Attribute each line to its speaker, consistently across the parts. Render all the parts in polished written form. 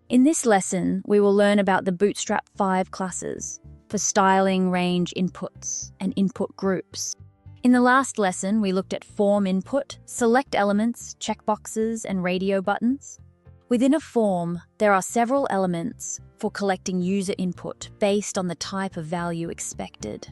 Speaker 1: In this lesson, we will learn about the Bootstrap 5 classes for styling range inputs and input groups. In the last lesson, we looked at form input, select elements, checkboxes, and radio buttons. Within a form, there are several elements for collecting user input based on the type of value expected.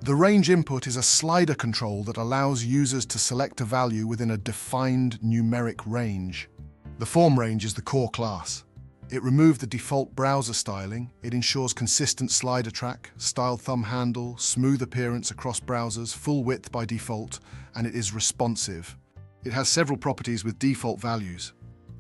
Speaker 2: The range input is a slider control that allows users to select a value within a defined numeric range. The form range is the core class. It removed the default browser styling. It ensures consistent slider track, styled thumb handle, smooth appearance across browsers, full width by default, and it is responsive. It has several properties with default values.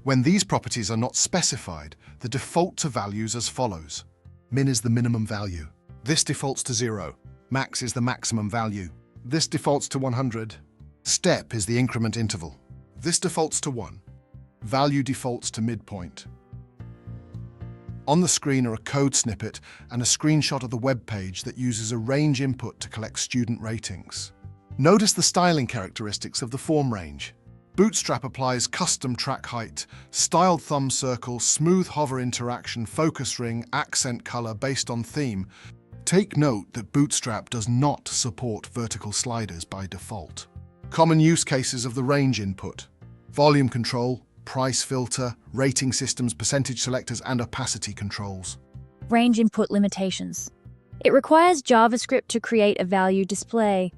Speaker 2: When these properties are not specified, the default to values as follows. Min is the minimum value. This defaults to 0. Max is the maximum value. This defaults to 100. Step is the increment interval. This defaults to 1. Value defaults to midpoint. On the screen are a code snippet and a screenshot of the web page that uses a range input to collect student ratings. Notice the styling characteristics of the form range. Bootstrap applies custom track height, styled thumb circle, smooth hover interaction, focus ring, accent color based on theme. Take note that Bootstrap does not support vertical sliders by default. Common use cases of the range input: volume control, price filter, rating systems, percentage selectors, and opacity controls.
Speaker 1: Range input limitations. It requires JavaScript to create a value display.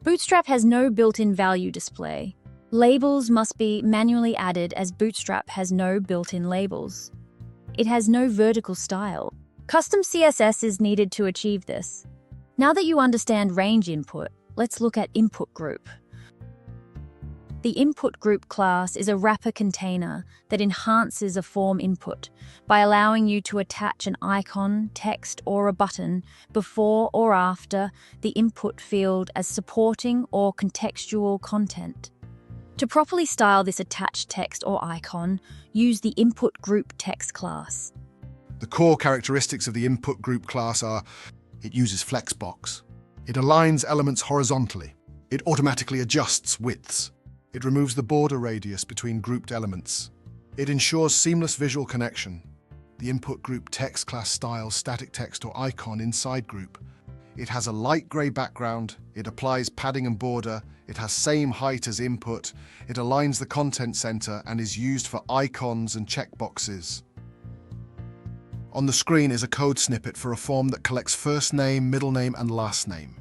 Speaker 1: Bootstrap has no built-in value display. Labels must be manually added as Bootstrap has no built-in labels. It has no vertical style. Custom CSS is needed to achieve this. Now that you understand range input, let's look at input group. The input group class is a wrapper container that enhances a form input by allowing you to attach an icon, text, or a button before or after the input field as supporting or contextual content. To properly style this attached text or icon, use the input group text class.
Speaker 2: The core characteristics of the input group class are: it uses flexbox. It aligns elements horizontally. It automatically adjusts widths. It removes the border radius between grouped elements. It ensures seamless visual connection. The input group text class styles static text or icon inside group. It has a light gray background. It applies padding and border. It has same height as input. It aligns the content center and is used for icons and checkboxes. On the screen is a code snippet for a form that collects first name, middle name, and last name.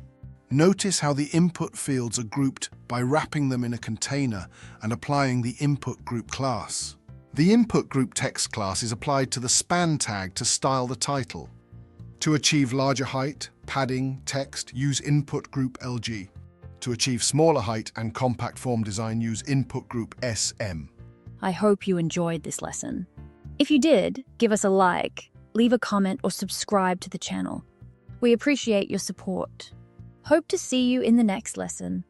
Speaker 2: Notice how the input fields are grouped by wrapping them in a container and applying the input group class. The input group text class is applied to the span tag to style the title. To achieve larger height, padding, text, use input group LG. To achieve smaller height and compact form design, use input group SM.
Speaker 1: I hope you enjoyed this lesson. If you did, give us a like, leave a comment, or subscribe to the channel. We appreciate your support. Hope to see you in the next lesson.